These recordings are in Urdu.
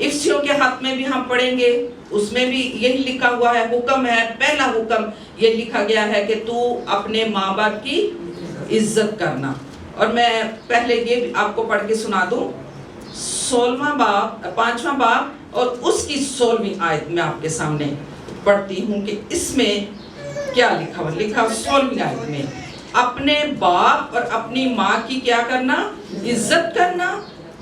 افسیوں کے ہاتھ میں بھی ہم پڑھیں گے، اس میں بھی یہی لکھا ہوا ہے، حکم ہے، پہلا حکم یہ لکھا گیا ہے کہ تو اپنے ماں باپ کی عزت کرنا۔ اور میں پہلے یہ آپ کو پڑھ کے سنا دوں، 5واں باب اور اس کی 16ویں آیت میں آپ کے سامنے پڑھتی ہوں کہ اس میں کیا لکھا ہوا۔ لکھا 16ویں آیت میں اپنے باپ اور اپنی ماں کی کیا کرنا؟ عزت کرنا،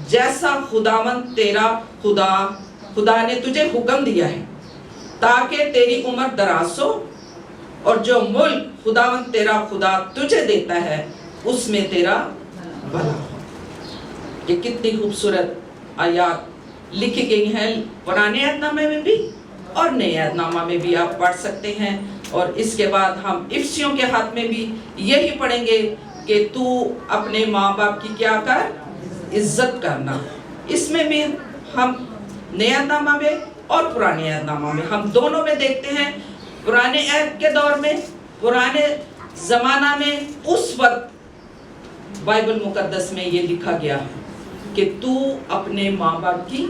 جیسا خداوند تیرا خدا نے تجھے حکم دیا ہے، تاکہ تیری عمر دراز ہو اور جو ملک خداوند تیرا خدا تجھے دیتا ہے اس میں تیرا بھلا ہو۔ یہ کتنی خوبصورت آیات لکھی گئی ہیں پرانے عہد نامے میں بھی اور نئے عہد نامہ میں بھی آپ پڑھ سکتے ہیں۔ اور اس کے بعد ہم افسیوں کے ہاتھ میں بھی یہی پڑھیں گے کہ تو اپنے ماں باپ کی کیا کر؟ عزت کرنا۔ اس میں بھی ہم نئے عہد نامہ میں اور پرانے عہد نامہ میں ہم دونوں میں دیکھتے ہیں۔ پرانے عہد کے دور میں، پرانے زمانہ میں، اس وقت بائبل مقدس میں یہ لکھا گیا ہے کہ تو اپنے ماں باپ کی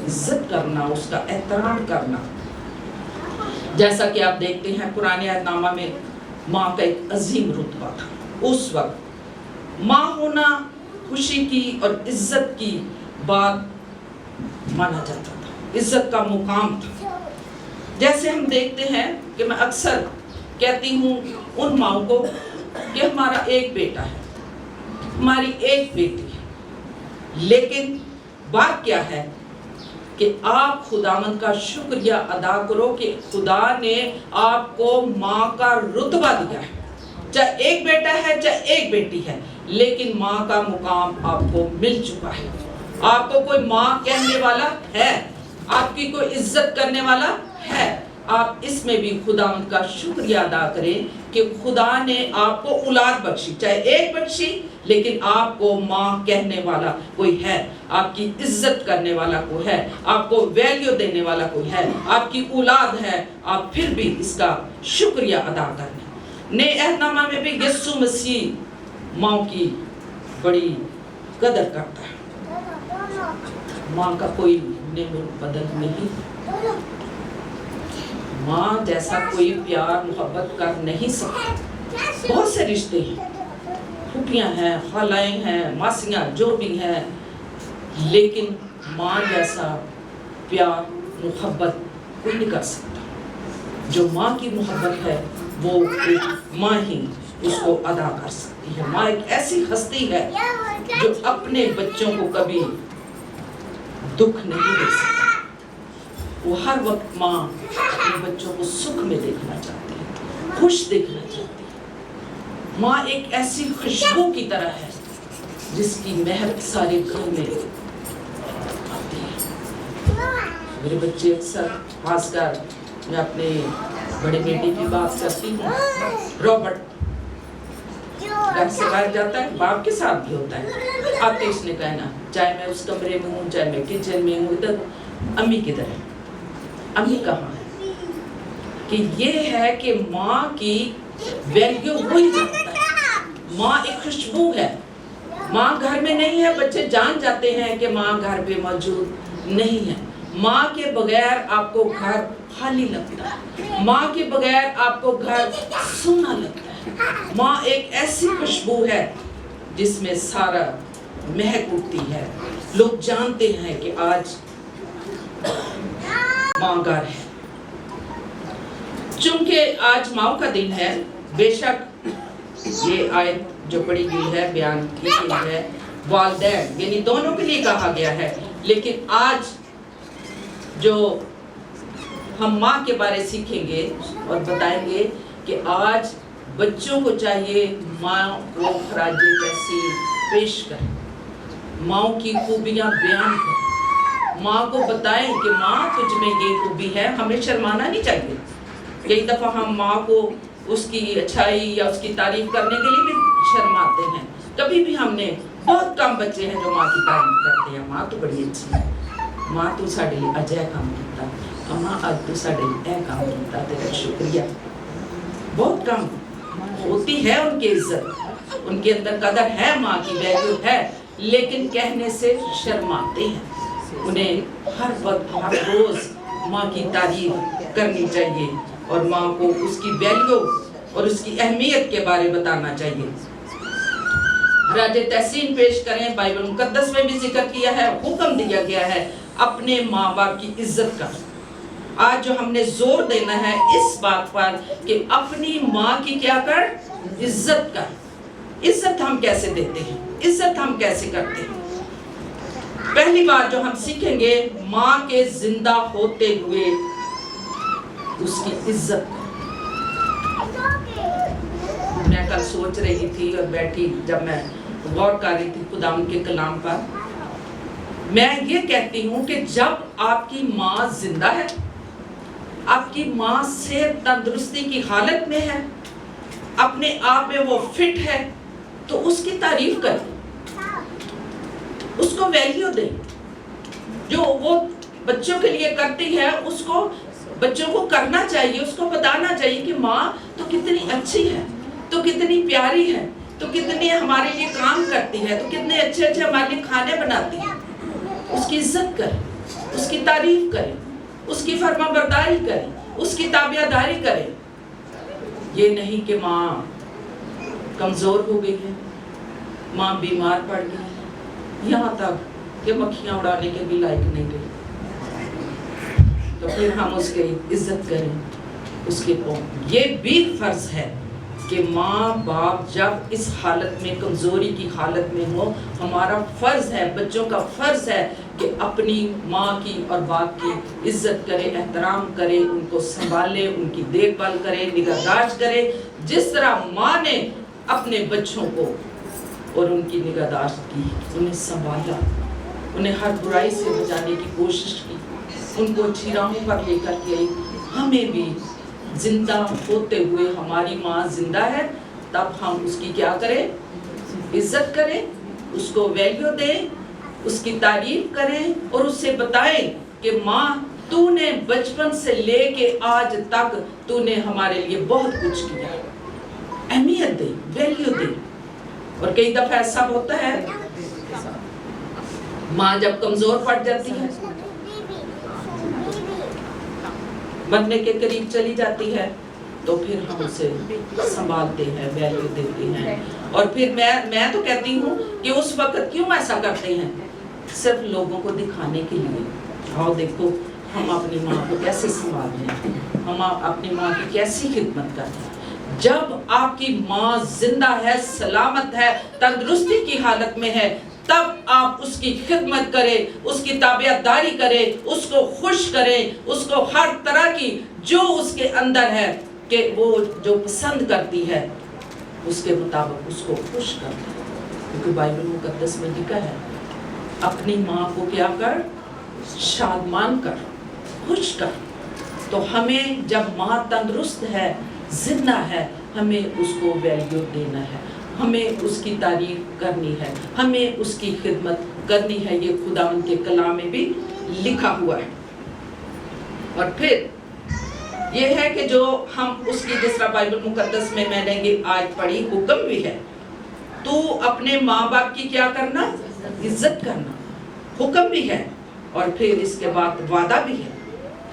عزت کرنا، اس کا احترام کرنا۔ جیسا کہ آپ دیکھتے ہیں پرانے عہد نامہ میں ماں کا ایک عظیم رتبہ تھا۔ اس وقت ماں ہونا خوشی کی اور عزت کی بات مانا جاتا تھا، عزت کا مقام تھا۔ جیسے ہم دیکھتے ہیں کہ میں اکثر کہتی ہوں ان ماؤں کو کہ ہمارا ایک بیٹا ہے، ہماری ایک بیٹی ہے، لیکن بات کیا ہے کہ آپ خداوند کا شکریہ ادا کرو کہ خدا نے آپ کو ماں کا رتبہ دیا ہے۔ چاہے ایک بیٹا ہے چاہے ایک بیٹی ہے، لیکن ماں کا مقام آپ کو مل چکا ہے۔ آپ کو کوئی ماں کہنے والا ہے، آپ کی کوئی عزت کرنے والا ہے۔ آپ اس میں بھی خداوند کا شکریہ ادا کریں کہ خدا نے آپ کو اولاد بخشی، چاہے ایک بخشی، لیکن آپ کو ماں کہنے والا کوئی ہے، آپ کی عزت کرنے والا کوئی ہے، آپ کو ویلیو دینے والا کوئی ہے، آپ کی اولاد ہے۔ آپ پھر بھی اس کا شکریہ ادا کریں۔ نئے عہد نامہ میں بھی یسوع مسیح ماں کی بڑی قدر کرتا ہے۔ ماں کا کوئی بدل نہیں، ماں جیسا کوئی پیار محبت کر نہیں سکتا۔ بہت سے رشتے ہیں، پھوپھیاں ہیں، خالائیں ہیں، ماسیاں جو بھی ہیں، لیکن ماں جیسا پیار محبت کوئی نہیں کر سکتا۔ جو ماں کی محبت ہے وہ ایک ماں ہی اس کو ادا کر سکتی ہے۔ ماں ایک ایسی ہستی ہے جو اپنے بچوں کو کبھی دکھ نہیں دے سکتی۔ وہ ہر وقت ماں اپنے بچوں کو سکھ میں دیکھنا چاہتی ہے، خوش دیکھنا چاہتی ہے۔ ماں ایک ایسی خوشبو کی طرح ہے جس کی مہک سارے گھر میں آتی ہے۔ میرے بچے اکثر، خاص کر میں اپنے بڑے بیٹے کی بات کرتی ہوں، رابرٹ گھر سے باہر جاتا ہے، باپ کے ساتھ بھی ہوتا ہے، آتے اس نے کہنا، چاہے میں اس کمرے میں ہوں چاہے میں کچن میں ہوں، ادھر امی کدھر ہے، امی کہاں ہے؟ کہ یہ ہے کہ ماں کی ویلیو وہی جانتا ہے۔ ماں ایک خوشبو ہے، ماں گھر میں نہیں ہے، بچے جان جاتے ہیں کہ ماں گھر پہ موجود نہیں ہے۔ ماں کے بغیر آپ کو گھر خالی لگتا ہے، ماں کے بغیر آپ کو گھر سونا لگتا ہے۔ ماں ایک ایسی خوشبو ہے جس میں سارا مہک اٹھتی ہے، لوگ جانتے ہیں کہ آج ماں گھر ہے۔ چونکہ آج ماں کا دن ہے، بے شک یہ آیت جو پڑھی گئی ہے، بیان کی گئی ہے، والدین یعنی دونوں کے لیے کہا گیا ہے، لیکن آج جو ہم ماں کے بارے سیکھیں گے اور بتائیں گے کہ آج بچوں کو چاہیے ماں کو خراج تحسین پیش کریں، ماں کی خوبیاں بیان کریں، ماں کو بتائیں کہ ماں تجھ میں یہ خوبی ہے۔ ہمیں شرمانا نہیں چاہیے۔ کئی دفعہ ہم ماں کو اس کی اچھائی یا اس کی تعریف کرنے کے لیے بھی شرماتے ہیں۔ کبھی بھی ہم نے، بہت کم بچے ہیں جو ماں کی تعریف کرتے ہیں، ماں تو بڑی اچھی ہے، ماں تو ساڈے لیے اجے کام کیتا، ماں اج تو ساڈے لیے اے کام کیتا، تیرا شکریہ۔ بہت کم ہوتی ہے ان کی عزت، ان کے اندر قدر ہے، ماں کی ویلیو ہے، لیکن کہنے سے شرماتے ہیں۔ انہیں ہر وقت ہر روز ماں کی تعریف کرنی چاہیے اور ماں کو اس کی ویلیو اور اس کی اہمیت کے بارے بتانا چاہیے. راج تحسین پیش کریں. بائبل مقدس میں بھی ذکر کیا ہے, حکم دیا گیا ہے اپنے ماں باپ کی عزت کا. آج جو ہم نے زور دینا ہے اس بات پر کہ اپنی ماں کی کیا کر, عزت کر. عزت ہم کیسے دیتے ہیں, عزت ہم کیسے کرتے ہیں؟ پہلی بات جو ہم سیکھیں گے, ماں کے زندہ ہوتے ہوئے اس کی عزت کر. میں کل سوچ رہی تھی اور بیٹھی جب میں غور کر رہی تھی خداوند کے کلام پر, میں یہ کہتی ہوں کہ جب آپ کی ماں زندہ ہے, آپ کی ماں صحت تندرستی کی حالت میں ہے, اپنے آپ میں وہ فٹ ہے, تو اس کی تعریف کریں, اس کو ویلیو دیں. جو وہ بچوں کے لیے کرتی ہے اس کو بچوں کو کرنا چاہیے, اس کو بتانا چاہیے کہ ماں تو کتنی اچھی ہے, تو کتنی پیاری ہے, تو کتنی ہمارے لیے کام کرتی ہے, تو کتنے اچھے اچھے ہمارے لیے کھانے بناتی ہے. اس کی عزت کریں, اس کی تعریف کریں, اس کی فرما برداری کریں, اس کی تابع داری کریں. یہ نہیں کہ ماں کمزور ہو گئی ہے, ماں بیمار پڑ گئی ہے, یہاں تک کہ مکھیاں اڑانے کے بھی لائق نہیں رہی, تو پھر ہم اس کی عزت کریں, اس کے قوم. یہ بھی فرض ہے کہ ماں باپ جب اس حالت میں کمزوری کی حالت میں ہو, ہمارا فرض ہے, بچوں کا فرض ہے کہ اپنی ماں کی اور باپ کی عزت کرے, احترام کرے, ان کو سنبھالے, ان کی دیکھ بھال کرے, نگہداشت کرے, جس طرح ماں نے اپنے بچوں کو اور ان کی نگہداشت کی, انہیں سنبھالا, انہیں ہر برائی سے بچانے کی کوشش کی, ان کو اچھی راہوں پر لے کر کے. ہمیں بھی زندہ ہوتے ہوئے ہماری ماں زندہ ہے, تب ہم اس کی کیا کریں, عزت کریں, اس کو ویلیو دیں, اس کی تعریف کریں اور اس سے بتائیں کہ ماں تو نے بچپن سے لے کے آج تک تو نے ہمارے لیے بہت کچھ کیا. اہمیت دیں, ویلیو دیں. اور کئی دفعہ ایسا ہوتا ہے ماں جب کمزور پڑ جاتی ہے, مرنے کے قریب چلی جاتی ہے, تو پھر ہم اسے سنبھالتے ہیں, ویلیو دیتے ہیں. اور پھر میں تو کہتی ہوں کہ اس وقت کیوں ایسا کرتے ہیں, صرف لوگوں کو دکھانے کے لیے. آؤ دیکھو ہم اپنی ماں کو کیسے سنبھال رہے ہیں, ہم اپنی ماں کی کیسی خدمت کرتے ہیں. جب آپ کی ماں زندہ ہے, سلامت ہے, تندرستی کی حالت میں ہے, تب آپ اس کی خدمت کریں, اس کی تابع داری کریں, اس کو خوش کریں, اس کو ہر طرح کی جو اس کے اندر ہے کہ وہ جو پسند کرتی ہے اس کے مطابق اس کو خوش کریں. کیونکہ بائبل مقدس میں لکھا ہے اپنی ماں کو کیا کر, شادمان کر, خوش کر. تو ہمیں جب ماں تندرست ہے, زندہ ہے, ہمیں اس کو ویلیو دینا ہے, ہمیں اس کی تعریف کرنی ہے, ہمیں اس کی خدمت کرنی ہے. یہ خداوند کے کلام میں بھی لکھا ہوا ہے. اور پھر یہ ہے کہ جو ہم اس کی, جس طرح بائبل مقدس میں نے یہ آیت پڑھی, حکم بھی ہے تو اپنے ماں باپ کی کیا کرنا, عزت کرنا, حکم بھی ہے. اور پھر اس کے بعد وعدہ بھی ہے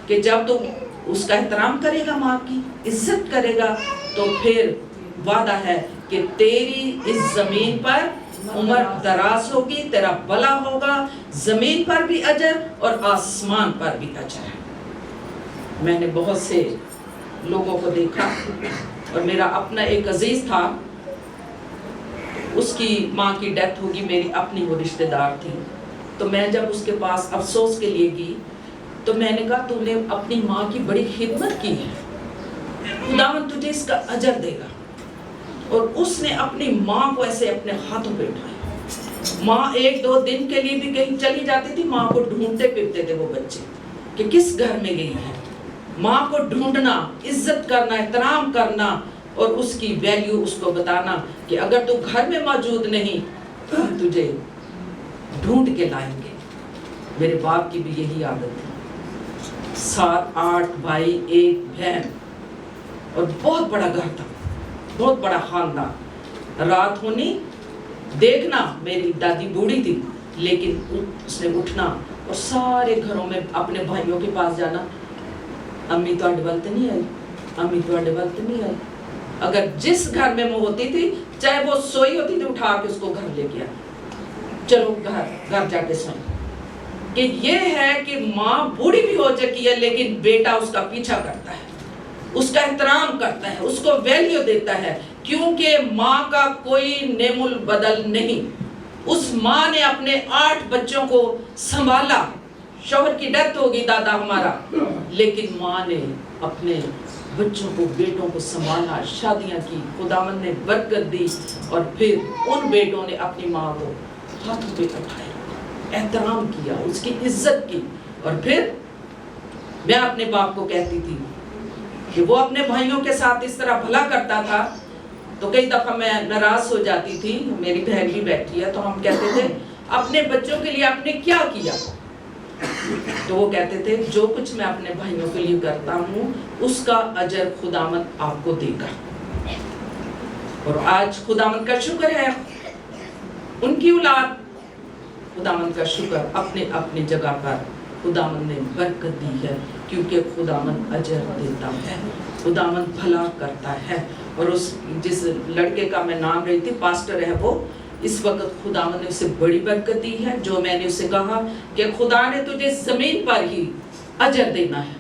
کہ جب تو اس کا احترام کرے گا, ماں کی عزت کرے گا, تو پھر وعدہ ہے کہ تیری اس زمین پر عمر دراز ہوگی, تیرا بھلا ہوگا, زمین پر بھی اجر اور آسمان پر بھی اجر. میں نے بہت سے لوگوں کو دیکھا, اور میرا اپنا ایک عزیز تھا, اس کی ماں کی ڈیتھ ہوگی, میری اپنی وہ رشتہ دار تھی. تو میں جب اس کے پاس افسوس کے لیے گئی تو میں نے کہا تو نے اپنی ماں کی بڑی خدمت کی ہے, خداوند تجھے اس کا اجر دے گا. اور اس نے اپنی ماں کو ایسے اپنے ہاتھوں پہ اٹھایا. ماں 1-2 دن کے لیے بھی کہیں چلی جاتی تھی, ماں کو ڈھونڈتے پھرتے تھے وہ بچے کہ کس گھر میں گئی ہے. ماں کو ڈھونڈنا, عزت کرنا, احترام کرنا, اور اس کی ویلیو اس کو بتانا کہ اگر تو گھر میں موجود نہیں تو ہم تجھے ڈھونڈ کے لائیں گے. میرے باپ کی بھی یہی عادت تھی, 7-8 بھائی, 1 بہن, اور بہت بڑا گھر تھا, بہت بڑا خاندان. رات ہونی دیکھنا, میری دادی بوڑھی تھی لیکن اس نے اٹھنا اور سارے گھروں میں اپنے بھائیوں کے پاس جانا, امی تو ڈبلتے نہیں آئی, امی تو ڈبلتے نہیں آئی. اگر جس گھر میں وہ ہوتی تھی, چاہے وہ سوئی ہوتی تھی, اٹھا کے اس کو گھر لے گیا, چلو گھر جا کے سوئیں. کہ یہ ہے کہ ماں بوڑھی بھی ہو چکی ہے لیکن بیٹا اس کا پیچھا کرتا ہے, اس کا احترام کرتا ہے, اس کو ویلیو دیتا ہے, کیونکہ ماں کا کوئی نعم البدل نہیں. اس ماں نے اپنے 8 بچوں کو سنبھالا, شوہر کی ڈیتھ ہوگی دادا ہمارا, لیکن ماں نے اپنے بچوں کو, بیٹوں کو سنبھالا, شادیاں کی, خداوند نے برکت دی, اور پھر ان بیٹوں نے اپنی ماں کو ہاتھوں پہ اٹھایا, احترام کیا, اس کی عزت کی. اور پھر میں اپنے باپ کو کہتی تھی کہ وہ اپنے بھائیوں کے ساتھ اس طرح بھلا کرتا تھا, تو کئی دفعہ میں ناراض ہو جاتی تھی. میری بہن بھی بیٹھی ہے, تو ہم کہتے تھے اپنے بچوں کے لیے آپ نے کیا کیا؟ تو وہ کہتے تھے جو کچھ میں اپنے بھائیوں کے لیے کرتا ہوں اس کا اجر خداوند آپ کو دے گا. اور آج خداوند کا شکر ہے, ان کی اولاد, خداوند کا شکر, اپنے اپنے جگہ پر خداوند نے برکت دی ہے, کیونکہ خداوند اجر دیتا ہے, خداوند بھلا کرتا ہے. اور اس جس لڑکے کا میں نام رہی تھی, پاسٹر ہے وہ, اس وقت خداوند نے اسے بڑی برکت دی ہے. جو میں نے اسے کہا کہ خدا نے تجھے زمین پر ہی اجر دینا ہے,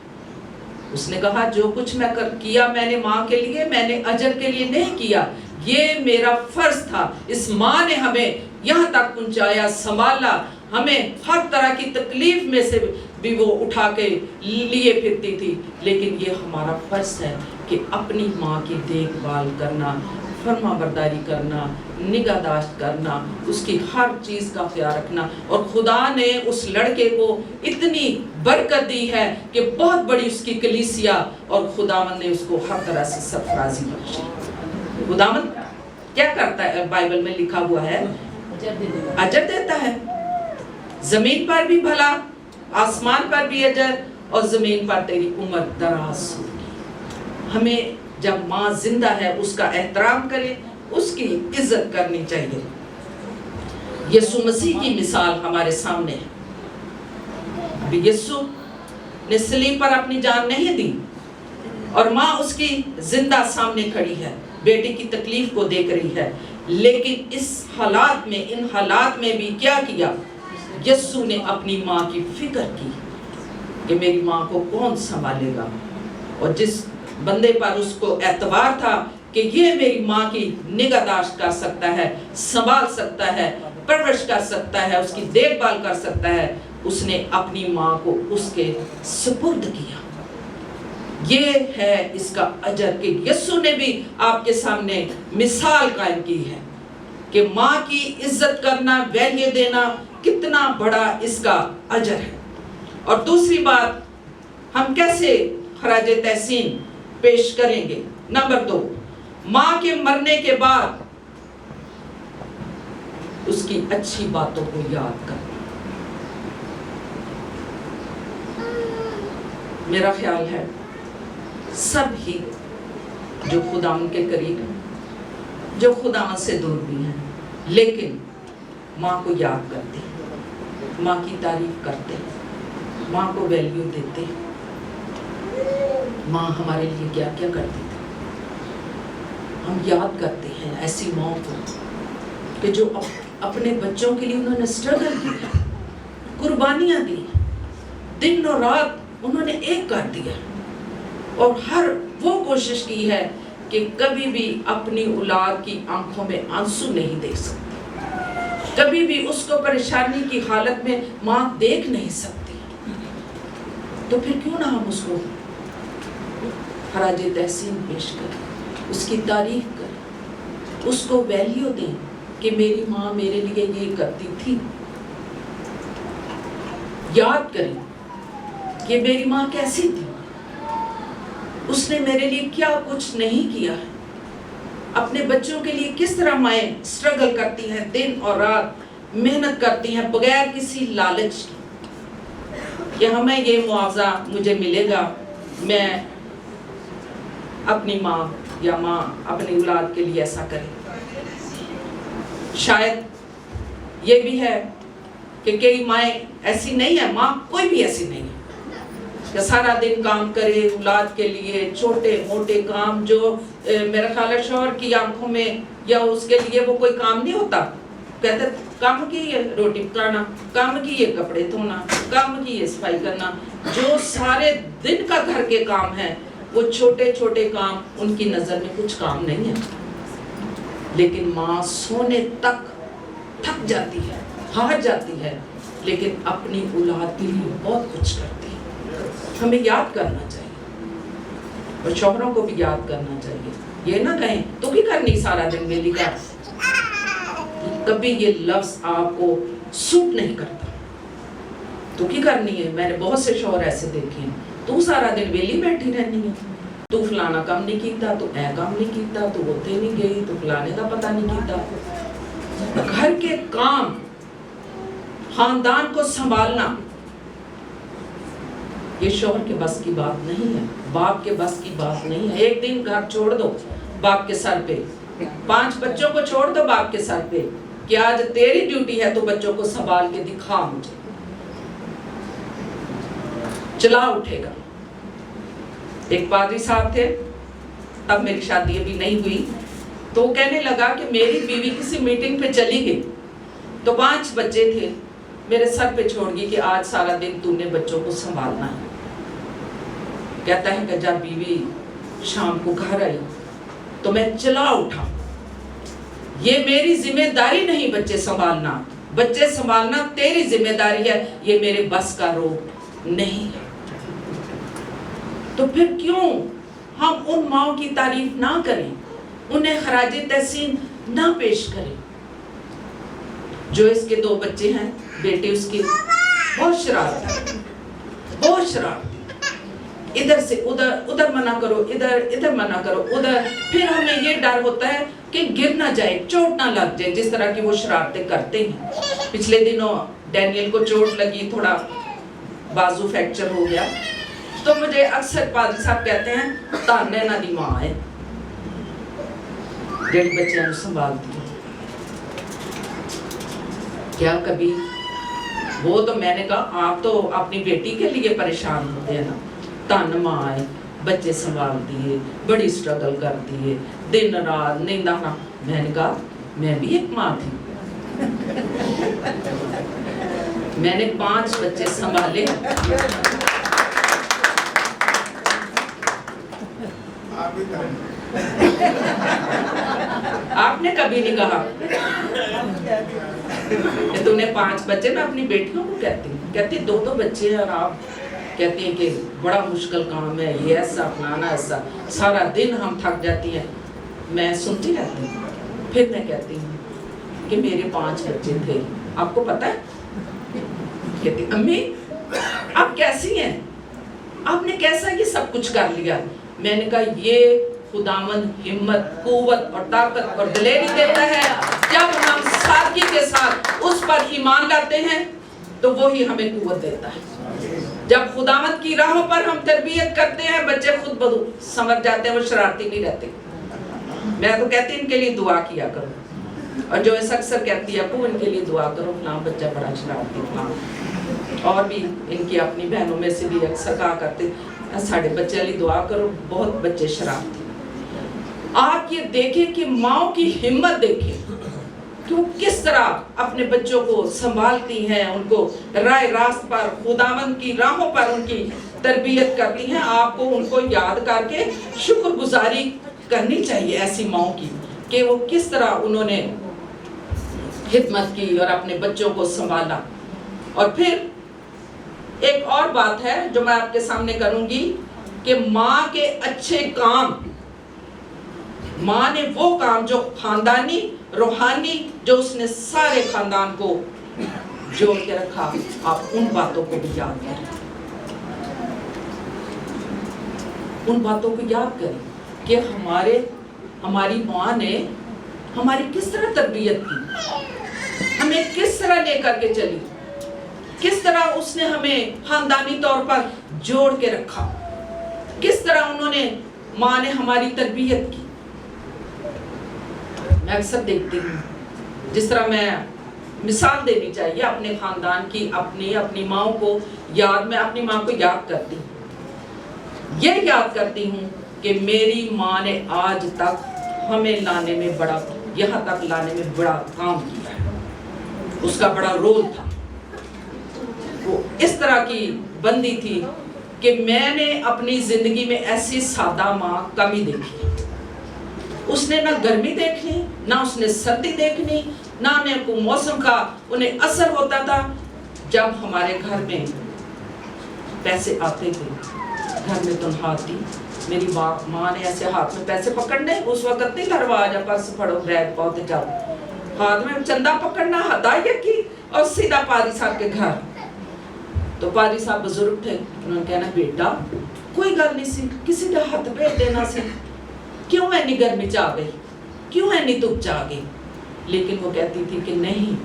اس نے کہا جو کچھ میں کیا میں نے ماں کے لیے, میں نے اجر کے لیے نہیں کیا, یہ میرا فرض تھا. اس ماں نے ہمیں یہاں تک پہنچایا, سنبھالا, ہمیں ہر طرح کی تکلیف میں سے بھی وہ اٹھا کے لیے پھرتی تھی, لیکن یہ ہمارا فرض ہے کہ اپنی ماں کی دیکھ بھال کرنا, فرما برداری کرنا, نگہداشت کرنا, اس کی ہر چیز کا خیال رکھنا. اور خدا نے اس لڑکے کو اتنی برکت دی ہے کہ بہت بڑی اس کی کلیسیا, اور خداوند نے اس کو ہر طرح سے سرفرازی بخشی. خداوند کیا کرتا ہے؟ بائبل میں لکھا ہوا ہے اجر دیتا ہے. زمین پر بھی بھلا, آسمان پر بھی اجر, اور زمین پر تیری عمر دراز ہوگی. ہمیں جب ماں زندہ ہے اس کا احترام کرے, اس کی عزت کرنی چاہیے. یسوع مسیح کی مثال ہمارے سامنے ہے. ابھی یسوع نے صلیب پر اپنی جان نہیں دی, اور ماں اس کی زندہ سامنے کھڑی ہے, بیٹی کی تکلیف کو دیکھ رہی ہے, لیکن اس حالات میں, ان حالات میں بھی کیا کیا؟ یسوع نے اپنی ماں کی فکر کی کہ میری ماں کو کون سنبھالے گا. اور جس بندے پر اس کو اعتبار تھا کہ یہ میری ماں کی نگہداشت کر سکتا ہے, سنبھال سکتا ہے, پرورش کر سکتا ہے, اس کی دیکھ بھال کر سکتا ہے, اس نے اپنی ماں کو اس کے سپرد کیا. یہ ہے اس کا اجر کہ یسوع نے بھی آپ کے سامنے مثال قائم کی ہے کہ ماں کی عزت کرنا, ویلیو دینا کتنا بڑا اس کا اجر ہے. اور دوسری بات, ہم کیسے خراج تحسین پیش کریں گے؟ نمبر 2, ماں کے مرنے کے بعد اس کی اچھی باتوں کو یاد کرنا. میرا خیال ہے سب ہی جو خداوند کے قریب ہیں, جو خداوند سے دور بھی ہیں, لیکن ماں کو یاد کرتے ہیں, ماں کی تعریف کرتے ہیں, ماں کو ویلیو دیتے ہیں. ماں ہمارے لیے کیا کیا کرتی تھی, ہم یاد کرتے ہیں ایسی ماں کو کہ جو اپنے بچوں کے لیے انہوں نے سٹرگل کیا, قربانیاں دی, دن اور رات انہوں نے ایک کر دیا, اور ہر وہ کوشش کی ہے کہ کبھی بھی اپنی اولاد کی آنکھوں میں آنسو نہیں دیکھ سکتی, کبھی بھی اس کو پریشانی کی حالت میں ماں دیکھ نہیں سکتی. تو پھر کیوں نہ ہم اس کو خراج تحسین پیش کریں, اس کی تعریف کریں, اس کو ویلیو دیں کہ میری ماں میرے لیے یہ کرتی تھی. یاد کریں کہ میری ماں کیسی تھی, اس نے میرے لیے کیا کچھ نہیں کیا ہے. اپنے بچوں کے لیے کس طرح مائیں سٹرگل کرتی ہیں, دن اور رات محنت کرتی ہیں بغیر کسی لالچ کی کہ ہمیں یہ معاوضہ مجھے ملے گا, میں اپنی ماں یا ماں اپنی اولاد کے لیے ایسا کرے. شاید یہ بھی ہے کہ کئی مائیں ایسی نہیں ہیں, ماں کوئی بھی ایسی نہیں ہے کہ سارا دن کام کرے اولاد کے لیے, چھوٹے موٹے کام جو میرا خیال ہے شوہر کی آنکھوں میں یا اس کے لیے وہ کوئی کام نہیں ہوتا. کہتے کام کی یہ روٹی پکانا, کام کی یہ کپڑے دھونا, کام کی یہ صفائی کرنا. جو سارے دن کا گھر کے کام ہے وہ چھوٹے چھوٹے کام ان کی نظر میں کچھ کام نہیں ہے. لیکن ماں سونے تک تھک جاتی ہے, ہار جاتی ہے, لیکن اپنی اولاد کے لیے بہت کچھ کرتی ہے. ہمیں یاد کرنا چاہیے اور شوہروں کو بھی یاد کرنا چاہیے. یہ نہ کہیں تو بھی کرنی سارا دن ویلی کا, کبھی یہ لفظ آپ کو سوٹ نہیں کرتا. تو کی کرنی ہے, میں نے بہت سے شوہر ایسے دیکھے ہیں, تو سارا دن ویلی بیٹھی رہنی ہے, تو فلانا کام نہیں کیتا, تو اے کام نہیں کیتا, تو وہ تے نہیں گئی, تو فلانے کا پتہ نہیں کیتا. گھر کے کام, خاندان کو سنبھالنا, یہ شوہر کے بس کی بات نہیں ہے, باپ کے بس کی بات نہیں ہے. ایک دن گھر چھوڑ دو باپ کے سر پہ, 5 بچوں کو چھوڑ دو باپ کے سر پہ کہ آج تیری ڈیوٹی ہے تو بچوں کو سنبھال کے دکھا مجھے. چلا اٹھے گا. ایک پادری صاحب تھے, اب میری شادی ابھی نہیں ہوئی, تو وہ کہنے لگا کہ میری بیوی کسی میٹنگ پہ چلی گئی تو 5 بچے تھے, میرے سر پہ چھوڑ گئی کہ آج سارا دن تو نے بچوں کو سنبھالنا ہے. کہتا ہے کہ جب بیوی شام کو گھر آئی تو میں چلا اٹھا, یہ میری ذمہ داری نہیں بچے سنبھالنا, بچے سنبھالنا تیری ذمہ داری ہے, یہ میرے بس کا روگ نہیں ہے. تو پھر کیوں ہم ان ماؤں کی تعریف نہ کریں, انہیں خراج تحسین نہ پیش کریں. جو اس کے 2 بچے ہیں, بیٹے اس کے بہت شرارت ہے, بہت شرارت, ادھر سے ادھر منع کرو, ادھر منع کرو, ادھر. پھر ہمیں یہ ڈر ہوتا ہے کہ گر نہ جائے, چوٹ نہ لگ جائے, جس طرح کی وہ شرارتیں کرتے ہیں. پچھلے دنوں ڈینیل کو چوٹ لگی, تھوڑا بازو فریکچر ہو گیا, تو مجھے اکثر پادری صاحب کہتے ہیں تانے نہ دی ماں ہے, 1.5 بچے سنبھالتی ہے. کیا کبھی وہ, تو میں نے کہا آپ تو اپنی بیٹی کے لیے پریشان ہوتے ہیں نا, تن ماں ہے, بچے سنبھالتی ہے, بڑی سٹرگل کرتی ہے, دن رات نیند آنا. میں نے کہا میں بھی ایک ماں تھی, میں نے 5 بچے سنبھالے. آپ نے کبھی نہیں کہا کہ تو نے 5 بچے. میں اپنی بیٹیوں کو کہتی 2 بچے ہیں, اور آپ کہتی ہیں کہ بڑا مشکل کام ہے, یہ ایسا فلانا ایسا, سارا دن ہم تھک جاتی ہیں. میں سنتی رہتی ہوں, پھر میں کہتی ہوں کہ میرے 5 بچے تھے, آپ کو پتا ہے؟ کہتی امی آپ کیسی ہیں, آپ نے کیسا یہ سب کچھ کر لیا؟ میں نے کہا یہ خداوند ہمت, قوت اور طاقت اور دلیری دیتا ہے. جب ہم سادگی کے ساتھ اس پر ایمان لاتے ہیں تو وہی ہمیں قوت دیتا ہے. جب خداوند کی راہوں پر ہم تربیت کرتے ہیں, بچے خود بخود سمجھ جاتے ہیں, وہ شرارتی نہیں رہتے. میں تو کہتی ان کے لیے دعا کیا کرو, اور جو اس اکثر کہتی ہے ابو ان کے لیے دعا کرو, فلاں بچہ بڑا شرارتی, فلاں. اور بھی ان کی اپنی بہنوں میں سے بھی اکثر کہا کرتے ساڑھے بچے علی دعا کرو, بہت بچے شرارتی. آپ یہ دیکھیں کہ ماؤں کی ہمت دیکھیں کہ وہ کس طرح اپنے بچوں کو سنبھالتی ہیں, ان کو راہ راست پر, خداوند کی راہوں پر ان کی تربیت کرتی ہیں. آپ کو ان کو یاد کر کے شکر گزاری کرنی چاہیے ایسی ماؤں کی کہ وہ کس طرح انہوں نے خدمت کی اور اپنے بچوں کو سنبھالا. اور پھر ایک اور بات ہے جو میں آپ کے سامنے کروں گی کہ ماں کے اچھے کام, ماں نے وہ کام جو خاندانی روحانی, جو اس نے سارے خاندان کو جوڑ کے رکھا, آپ ان باتوں کو بھی یاد کریں, ان باتوں کو یاد کریں کہ ہماری ماں نے ہماری کس طرح تربیت کی, ہمیں کس طرح لے کر کے چلی, کس طرح اس نے ہمیں خاندانی طور پر جوڑ کے رکھا, کس طرح انہوں نے, ماں نے ہماری تربیت کی. میں اکثر دیکھتی ہوں جس طرح میں مثال دینی چاہیے اپنے خاندان کی، اپنی ماں کو یاد، میں اپنی ماں کو یاد کرتی ہوں، یہ یاد کرتی ہوں کہ میری ماں نے آج تک ہمیں لانے میں یہاں تک لانے میں بڑا کام کیا ہے، اس کا بڑا رول تھا۔ وہ اس طرح کی بندی تھی کہ میں نے اپنی زندگی میں ایسی سادہ ماں کمی دیکھی۔ اس نے نہ گرمی دیکھنی، نہ اس نے سردی دیکھنی، نہ کوئی موسم کا انہیں اثر ہوتا تھا۔ جب ہمارے گھر میں پیسے آتے تھے، گھر میں تنخواہ تھی، میری ماں نے ایسے ہاتھ میں پیسے پکڑنے، اس وقت نہیں رواج ہے پرس پڑھو بیگ پاؤ جاؤ، ہاتھ میں چندہ پکڑنا، ہدایت کی اور سیدھا پادری صاحب کے گھر۔ تو پادری صاحب بزرگ تھے، انہوں نے کہنا بیٹا کوئی گل نہیں سی، کسی کا ہاتھ بھیج دینا سی، کیوں اینی گرمی چ آ گئی، کیوں اینی دھوپ چ آ گئی؟ لیکن وہ کہتی تھی کہ نہیں،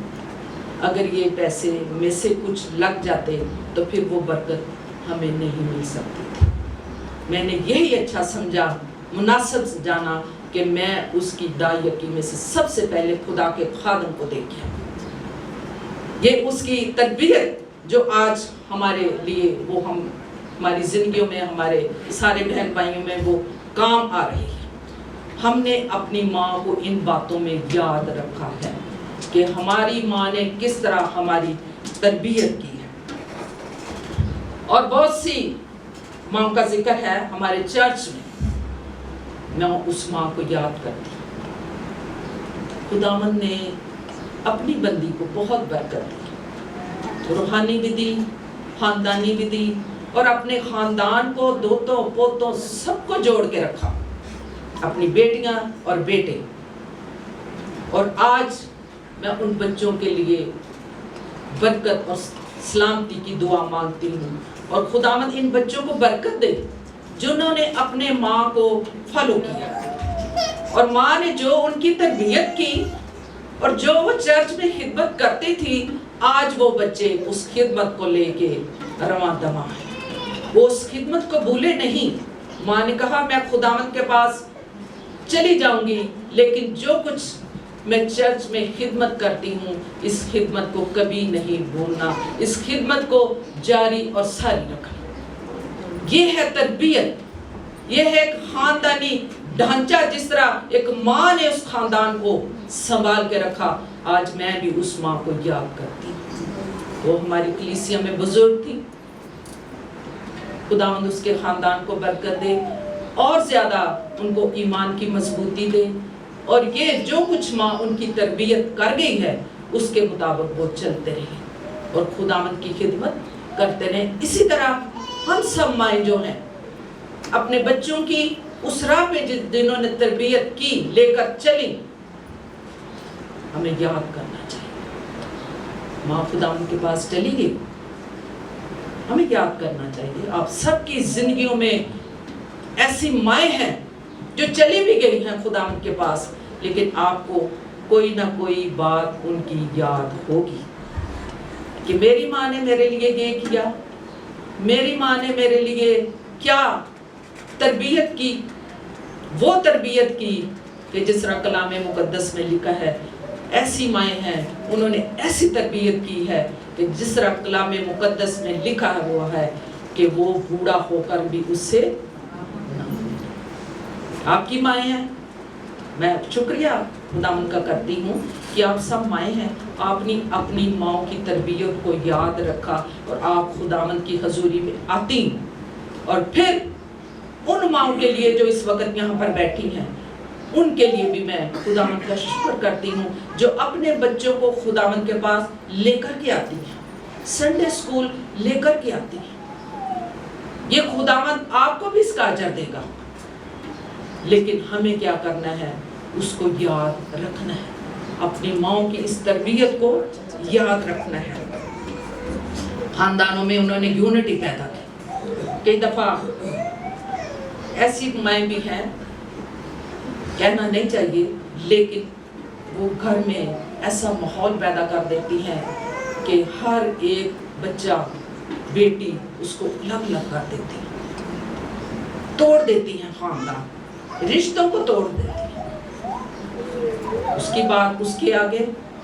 اگر یہ پیسے میں سے کچھ لگ جاتے تو پھر وہ برکت ہمیں نہیں مل سکتی تھی۔ میں نے یہی اچھا سمجھا، مناسب جانا کہ میں اس کی داعیتی میں سے سب سے پہلے خدا کے خادم کو دیکھا۔ یہ اس کی تربیت جو آج ہمارے لیے وہ ہماری زندگیوں میں، ہمارے سارے بہن بھائیوں میں وہ کام آ رہی ہے۔ ہم نے اپنی ماں کو ان باتوں میں یاد رکھا ہے کہ ہماری ماں نے کس طرح ہماری تربیت کی ہے۔ اور بہت سی ماں کا ذکر ہے ہمارے چرچ میں اس ماں کو یاد کرتی ہوں۔ خداوند نے اپنی بندی کو بہت برکت دی، روحانی بھی دی، خاندانی بھی دی، اور اپنے خاندان کو دوتوں پوتوں سب کو جوڑ کے رکھا، اپنی بیٹیاں اور بیٹے۔ اور آج میں ان بچوں کے لیے برکت اور سلامتی کی دعا مانگتی ہوں، اور خداوند ان بچوں کو برکت دے جنہوں نے اپنے ماں کو فالو کیا، اور ماں نے جو ان کی تربیت کی اور جو وہ چرچ میں خدمت کرتی تھی، آج وہ بچے اس خدمت کو لے کے رواں دواں ہیں، وہ اس خدمت کو بھولے نہیں۔ ماں نے کہا میں خداوند کے پاس چلی جاؤں گی، لیکن جو کچھ میں چرچ میں خدمت کرتی ہوں اس خدمت کو کبھی نہیں بھولنا، اس خدمت کو جاری اور ساری رکھنا۔ یہ ہے تربیت، یہ ہے ایک خاندانی ڈھانچہ، جس طرح ایک ماں نے اس خاندان کو سنبھال کے رکھا، آج میں بھی اس ماں کو یاد کرتی ہوں۔ وہ ہماری کلیسیا میں بزرگ تھی، خداوند اس کے خاندان کو برکت دے اور زیادہ ان کو ایمان کی مضبوطی دے، اور یہ جو کچھ ماں ان کی تربیت کر گئی ہے اس کے مطابق وہ چلتے رہے اور خداوند کی خدمت کرتے رہے۔ اسی طرح ہم سب مائیں جو ہیں اپنے بچوں کی اس راہ پہ جنہوں نے تربیت کی لے کر چلی، ہمیں یاد کرنا چاہیے۔ ماں خداوند کے پاس چلی گئی، ہمیں یاد کرنا چاہیے۔ آپ سب کی زندگیوں میں ایسی مائیں ہیں جو چلی بھی گئی ہیں خداوند کے پاس، لیکن آپ کو کوئی نہ کوئی بات ان کی یاد ہوگی کہ میری ماں نے میرے لیے یہ کیا، میری ماں نے میرے لیے کیا تربیت کی، وہ تربیت کی کہ جس طرح کلام مقدس میں لکھا ہے، ایسی مائیں ہیں انہوں نے ایسی تربیت کی ہے کہ جس طرح کلام مقدس میں لکھا ہوا ہے کہ وہ بوڑھا ہو کر بھی اس سے آپ کی مائیں ہیں۔ میں شکریہ خداوند کا کرتی ہوں کہ آپ سب مائیں ہیں، آپ نے اپنی ماں کی تربیت کو یاد رکھا اور آپ خداوند کی حضوری میں آتی، اور پھر ان ماں کے لیے جو اس وقت یہاں پر بیٹھی ہیں، ان کے لیے بھی میں خداوند کا شکر کرتی ہوں جو اپنے بچوں کو خداوند کے پاس لے کر کے آتی ہیں، سنڈے اسکول لے کر کے آتی ہیں۔ یہ خداوند آپ کو بھی اس کا اجر دے گا، لیکن ہمیں کیا کرنا ہے؟ اس کو یاد رکھنا ہے، اپنی ماں کی اس تربیت کو یاد رکھنا ہے۔ خاندانوں میں انہوں نے یونٹی پیدا کی۔ کئی دفعہ ایسی مائیں بھی ہیں، کہنا نہیں چاہیے، لیکن وہ گھر میں ایسا ماحول پیدا کر دیتی ہیں کہ ہر ایک بچہ بیٹی اس کو الگ الگ کر دیتی ہیں، توڑ دیتی ہیں، خاندان رشتوں کو توڑ دیتی ہیں۔ اس کی بات اس کے آگے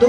2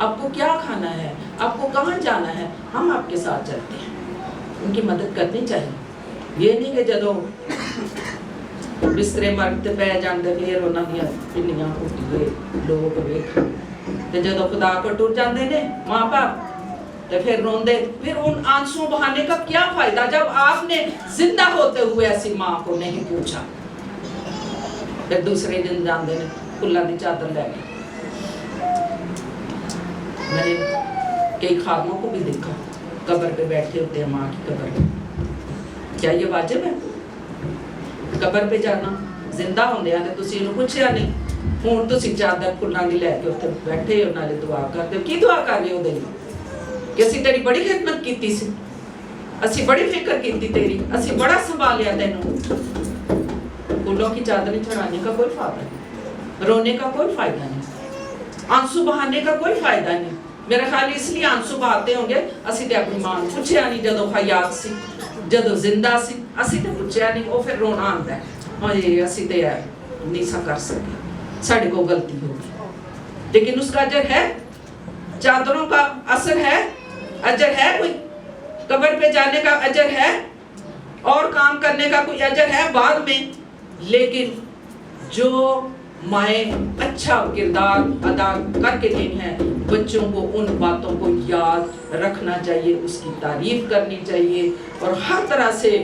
آپ کو کیا کھانا ہے, آپ کو کہاں جانا ہے, ہم آپ کے ساتھ چلتے ہیں. ان کی مدد کرنی چاہیے. یہ نہیں کہ جدو بسترے مرتے پہ جاندے پھر انہاں دیا پنیاں کٹیے لوگ ویکھن تے جدو خدا کو ٹر جاندے نے ماں باپ تے پھر روندے. پھر ان آنسوں بہانے کا کیا فائدہ جب آپ نے زندہ ہوتے ہوئے ایسی ماں کو نہیں پوچھا. پھر دوسرے دن جاندے نے کھلا دی چادر لے کے. میں نے کئی خادموں کو بھی دیکھا قبر پہ بیٹھے ہوتے ہیں ماں کی قبر پہ. کیا یہ واجب ہے قبر پہ جانا؟ زندہ ہوندے ہیں تے تسی انہوں پوچھیا نہیں. ہن تسی چادر کھلا دی لے کے اوتھے بیٹھے ہو نالے دعا کردے ہو. کی دعا کر رہے ہو دے کہ اسی تیری بڑی خدمت کیتی سی, اسی بڑی فکر کیتی تیری, اسی بڑا سنبھالیا تینوں. پھولوں کی چادریں چڑھانے کا کوئی فائدہ نہیں, رونے کا کوئی فائدہ نہیں, آنسو بہانے کا کوئی فائدہ نہیں. میرا خیال اس لیے آنسو بہاتے ہوں گے اسی تے اپنی ماں نوں پوچھیا نہیں جدو حیات سی, جدو زندہ سی, اسی تے پوچھیا نہیں. وہ پھر رونا آندا ہے ہائے اسی تے نہیں سا کر سکے, ساڈے کو غلطی ہو گئی. لیکن اس کا اجر ہے, چادروں کا اثر ہے, اجر ہے, کوئی قبر پہ جانے کا اجر ہے, اور کام کرنے کا کوئی اجر ہے بعد میں. لیکن جو مائیں اچھا کردار ادا کر کے گئی ہیں, بچوں کو ان باتوں کو یاد رکھنا چاہیے, اس کی تعریف کرنی چاہیے, اور ہر طرح سے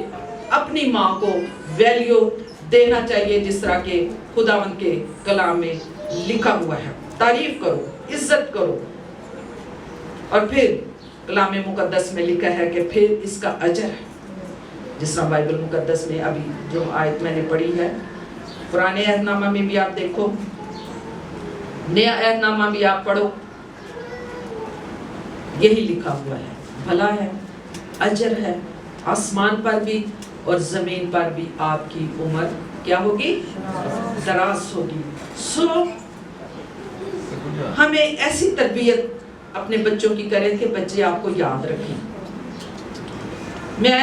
اپنی ماں کو ویلیو دینا چاہیے جس طرح کہ خداوند کے کلام میں لکھا ہوا ہے. تعریف کرو, عزت کرو. اور پھر کلام مقدس میں لکھا ہے کہ پھر اس کا اجر ہے. جس طرح بائبل مقدس میں ابھی جو آیت میں نے پڑھی ہے, پرانے عہد نامہ میں بھی آپ دیکھو, نیا عہد نامہ بھی آپ پڑھو, یہی لکھا ہوا ہے. بھلا ہے, اجر ہے, آسمان پر بھی اور زمین پر بھی آپ کی عمر کیا ہوگی؟ دراز ہوگی. سو ہمیں ایسی تربیت اپنے بچوں کی کریں کہ بچے آپ کو یاد رکھیں. میں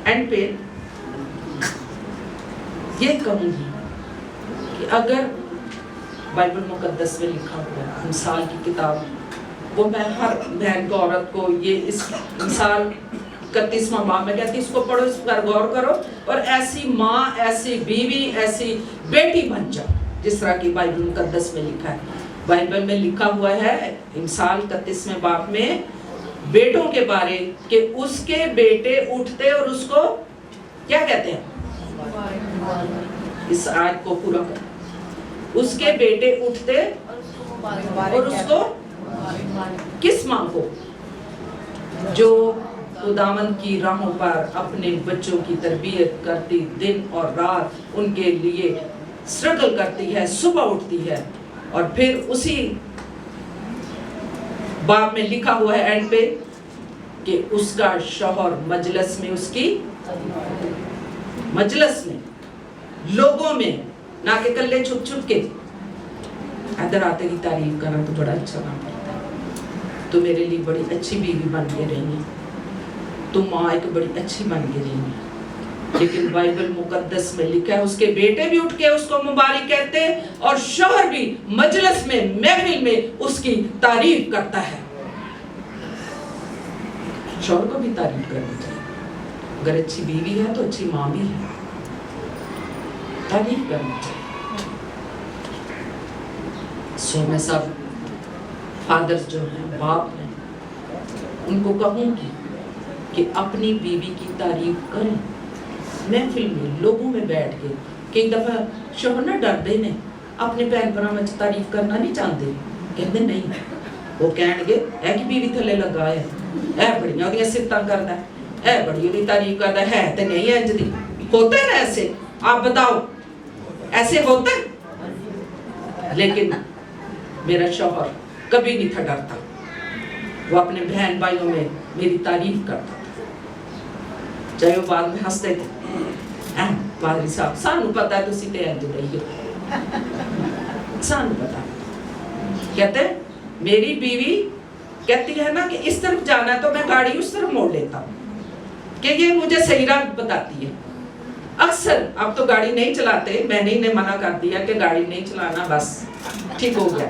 اینڈ پہ یہ کہوں گی کہ اگر بائبل مقدس میں لکھا ہوا ہے مثال کی کتاب, وہ میں ہر بہن کو عورت کو یہ اس مثال 31واں باب میں کہتی اس کو پڑھو, اس پر غور کرو, اور ایسی ماں, ایسی بیوی, ایسی بیٹی بن جاؤ جس طرح کی بائبل مقدس میں لکھا ہے. بائبل میں لکھا ہوا ہے مثال 31ویں باب میں بیٹوں کے بارے کہ اس کے بیٹے اٹھتے اور اس کو کیا کہتے ہیں, اس آیت کو پورا کر, اس کے بیٹے اٹھتے اور اس کو کس ماں کو جو خداوند کی راہوں پر اپنے بچوں کی تربیت کرتی, دن اور رات ان کے لیے سٹرگل کرتی ہے, صبح اٹھتی ہے. اور پھر اسی باب میں لکھا ہوا ہے اینڈ پہ کہ اس کا شوہر مجلس میں, اس کی مجلس میں, لوگوں میں, نہ کہ کلے چھپ چھپ کے ادھر آتے کی تعریف کرنا تو بڑا اچھا کام کرتا ہے, تو میرے لیے بڑی اچھی بیوی بن کے رہی ہے, تو ماں ایک بڑی اچھی بن کے رہی ہے. لیکن بائبل مقدس میں لکھا ہے اس کے بیٹے بھی اٹھ کے اس کو مبارک کہتے ہیں, اور شوہر بھی مجلس میں, محفل میں اس کی تعریف کرتا ہے. شوہر کو بھی تعریف کرنی چاہیے. اگر اچھی بیوی ہے تو اچھی ماں بھی ہے, تعریف کرنی چاہیے. سو میں سب فادرز جو ہیں, باپ ہیں, ان کو کہوں گی کہ اپنی بیوی کی تعریف کریں محفل میں, لوگوں میں بیٹھ کے. کئی دفعہ شوہر نہ ڈرتے نے, اپنے بہن بھرا میں تعریف کرنا نہیں چاہتے, کہتے نہیں, وہ کہن گے اے کی بیوی تھلے لگا ہے, اے بڑیاں دی سفتاں کردا ہے, اے بڑی دی تعریف کردا ہے تے نہیں ہے انج دی. ہوتا ہے نا ایسے, آپ بتاؤ ایسے ہوتا ہے؟ لیکن میرا شوہر کبھی نہیں تھا ڈرتا, وہ اپنے بہن بھائیوں میں میری تعریف کرتا تھا, چاہے وہ بعد میں ہنستے تھے, پادری صاحب سانو پتا ہے تسی تے انج دئی ہو, سانو پتا. کہتے ہیں میری بیوی کہتی ہے نا کہ اس طرف جانا ہے تو میں گاڑی اس طرف موڑ لیتا ہوں کہ یہ مجھے صحیح راہ بتاتی ہے. اکثر اب تو گاڑی نہیں چلاتے, میں نے انہیں منع کر دیا کہ گاڑی نہیں چلانا, بس ٹھیک ہو گیا.